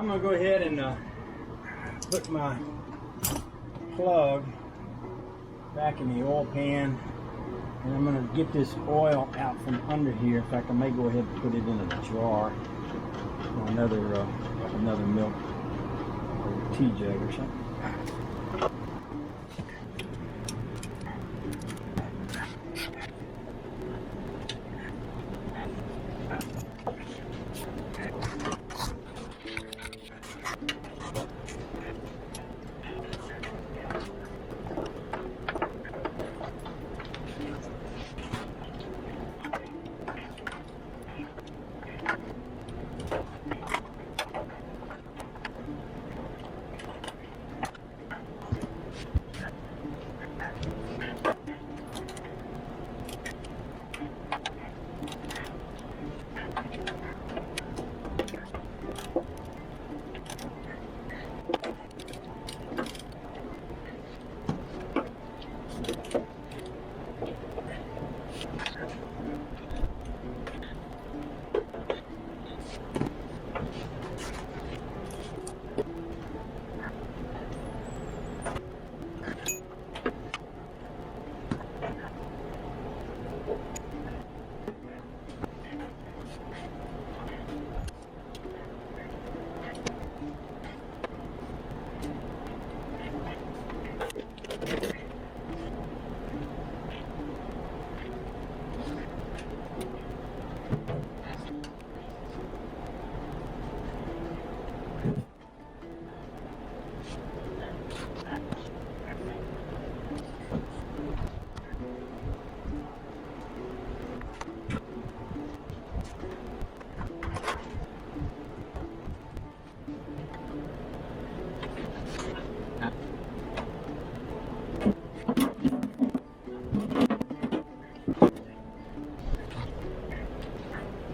going to go ahead and put my plug back in the oil pan, and I'm going to get this oil out from under here. In fact, I may go ahead and put it in a jar or another milk or tea jug or something.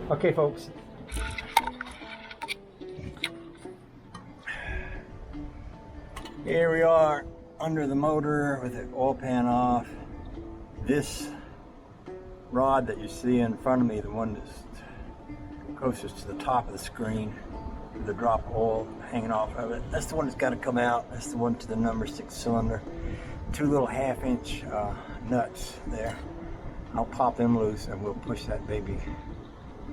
Okay, folks. Here we are under the motor with the oil pan off. This rod that you see in front of me, the one that's closest to the top of the screen, with the drop oil hanging off of it, that's the one that's got to come out. That's the one to the number 6 cylinder. 2 little 1/2-inch nuts there. I'll pop them loose and we'll push that baby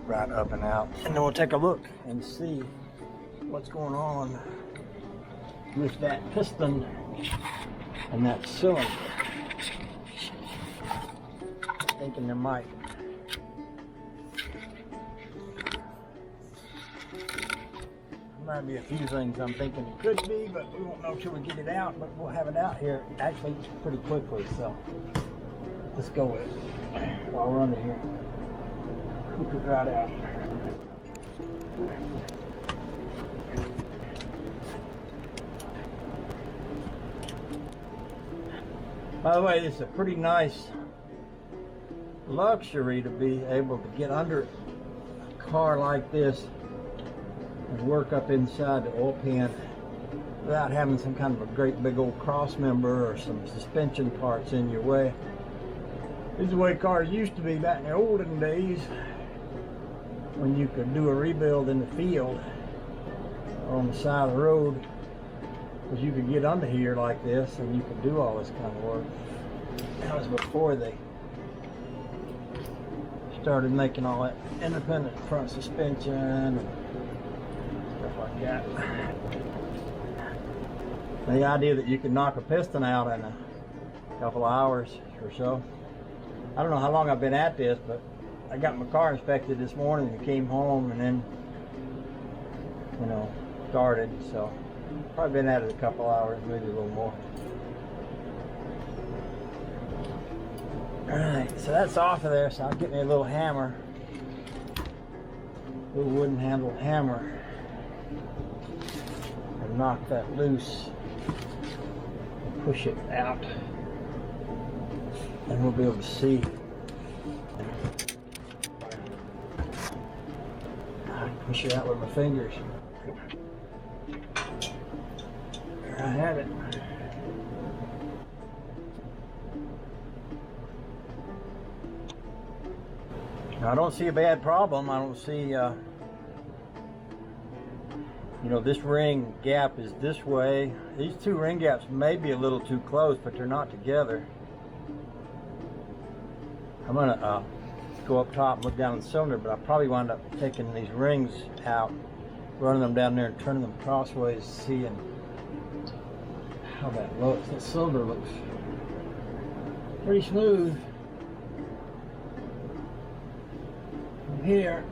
right up and out, and then we'll take a look and see what's going on with that piston and that cylinder. I'm thinking there might be a few things I'm thinking it could be, but we won't know till we get it out. But we'll have it out here actually pretty quickly, so let's go with it while we're under here. Hook it right out. By the way, this is a pretty nice luxury to be able to get under a car like this and work up inside the oil pan without having some kind of a great big old cross member or some suspension parts in your way. This is the way cars used to be back in the olden days, when you could do a rebuild in the field or on the side of the road, because you could get under here like this and you could do all this kind of work. That was before they started making all that independent front suspension and stuff like that. The idea that you could knock a piston out in a couple of hours or so. I don't know how long I've been at this, but I got my car inspected this morning and came home and then, started. So probably been at it a couple hours, maybe a little more. All right, so that's off of there. So I'll get me a little hammer, a little wooden handled hammer, and knock that loose and push it out, and we'll be able to see. Push it out with my fingers. There I have it. Now, I don't see a bad problem. I don't see You know, this ring gap is this way. These two ring gaps may be a little too close, but they're not together. I'm gonna go up top and look down the cylinder, but I'll probably wind up taking these rings out, running them down there and turning them crossways, seeing how that looks. That cylinder looks pretty smooth from here.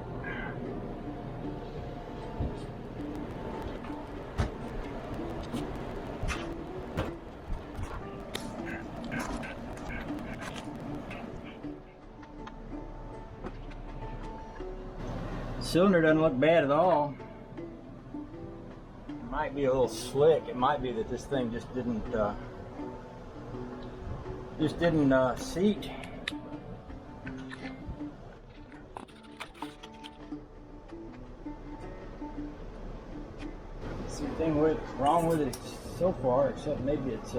Cylinder doesn't look bad at all. It might be a little slick. It might be that this thing just didn't seat. See the thing wrong with it so far, except maybe it's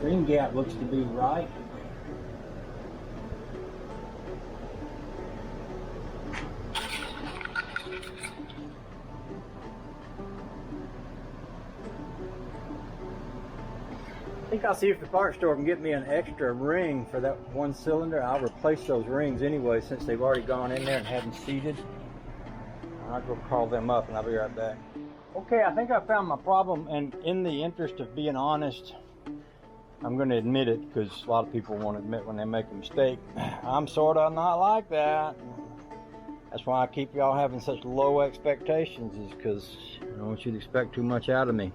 ring gap looks to be right. I think I'll see if the parts store can get me an extra ring for that one cylinder. I'll replace those rings anyway since they've already gone in there and haven't seated. I'll go call them up and I'll be right back. Okay, I think I found my problem, and in the interest of being honest, I'm going to admit it because a lot of people won't admit when they make a mistake. I'm sort of not like that. That's why I keep y'all having such low expectations, is because I don't want you to expect too much out of me.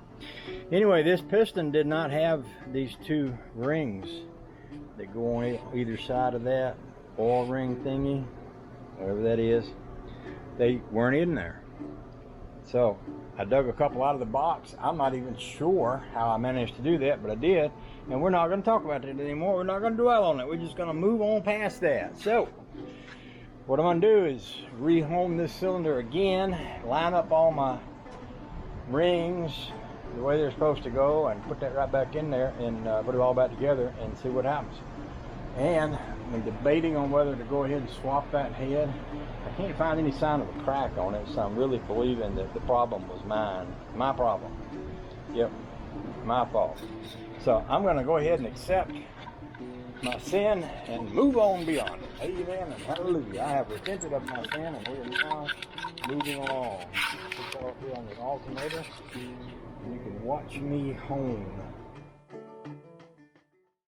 Anyway, this piston did not have these two rings that go on either side of that oil ring thingy, whatever that is. They weren't in there. So I dug a couple out of the box. I'm not even sure how I managed to do that, but I did. And we're not going to talk about that anymore. We're not going to dwell on it. We're just going to move on past that. So what I'm going to do is rehome this cylinder again, line up all my rings the way they're supposed to go, and put that right back in there and put it all back together and see what happens. And I'm debating on whether to go ahead and swap that head. I can't find any sign of a crack on it, so I'm really believing that the problem was mine. My problem. Yep, my fault. So I'm going to go ahead and accept my sin and move on beyond it. Amen and hallelujah. I have repented of my sin, and we are now moving along. Put that up here on the alternator, and you can watch me home.